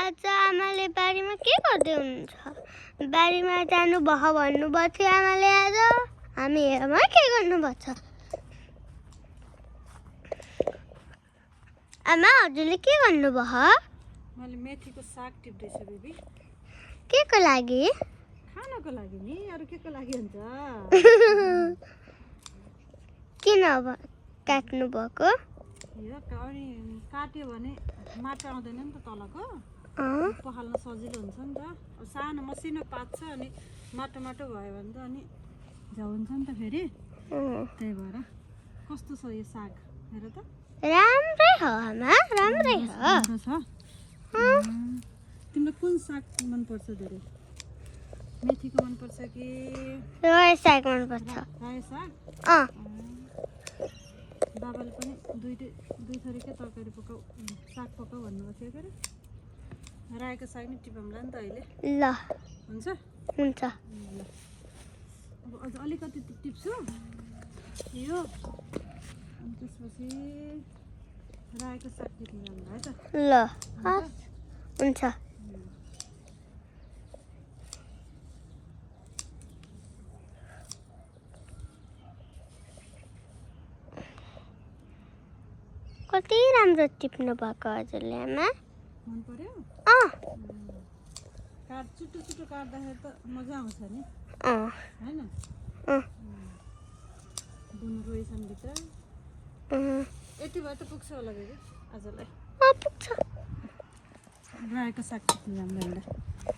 आज आमाले बारीमा के गर्दै हुनुहुन्छ? बारीमा जानु भयो भन्नुभएको थियो आमाले आज। हामी हेरमा के गर्नुपर्छ? आमा हजुरले के गर्नुभयो? मैले मेथीको साग टिप्दैछु बेबी। के को लागि? खानको लागि नि, अरु के को लागि हुन्छ? किन काट्नु भएको? यो अनि काट्यो भने माटो आउँदैन नि त तलको, पखाल्न सजिलो हुन्छ नि त। अब सानो मसिनो पात छ अनि माटो माटो भयो भने त अनि झ्याउ हुन्छ नि त फेरि। त्यही भएर कस्तो छ यो साग हेर त? राम्रै हो आमा, राम्रै हो। राम्रो छ। तिमीलाई कुन साग मन पर्छ धेरै? मेथीको मन पर्छ कि रायो साग मन पर्छ? रायो साग? बाबाले पनि दुई थरीकै तरकारी पकाऊ, साग पकाऊ भन्नुभएको थियो के अरे। रायोको साग नि टिपौँला नि त अहिले। ल हुन्छ हुन्छ। ल अब अझ अलिकति टिप्छु यो, अनि त्यसपछि रायोको साग टिप्नु जानु है त? ल हुन्छ। कति राम्रो टिप्नु भएको हजुरले आमा। मन पर्यो? चुट्टो चुट्टो काट्दाखेरि त मजा आउँछ नि, होइन? बुन रोइछन् भित्र। यति भए त पुग्छ होला बेबी आजलाई। पुग्छ। रायोको साग टिप्नु जानु होला।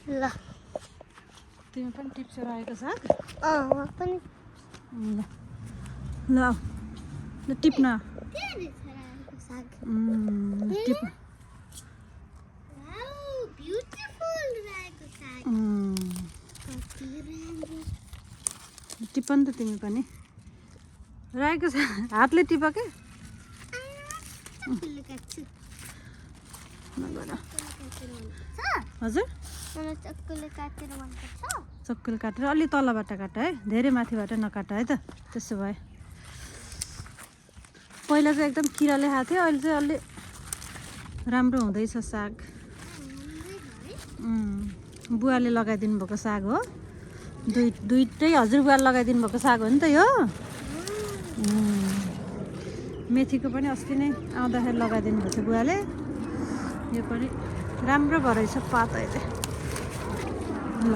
ल तिमी पनि टिप्छौ रायोको साग? म पनि। ल ल ल टिप्न। टिप। टिप नि त तिमी पनि रायोको साग हातले टिप के? हजुर चक्कुले काटेर अलि तलबाट काट है, धेरै माथिबाट नकाट है त। त्यसो भए पहिला चाहिँ एकदम किराले खाएको थियो, अहिले चाहिँ अलि राम्रो हुँदैछ साग। बुवाले लगाइदिनु भएको साग हो, दुइटै हजुरबुवाले लगाइदिनु भएको साग हो नि त यो। मेथीको पनि अस्ति नै आउँदाखेरि लगाइदिनु भएको थियो बुवाले। यो पनि राम्रो भएछ पात अहिले। ल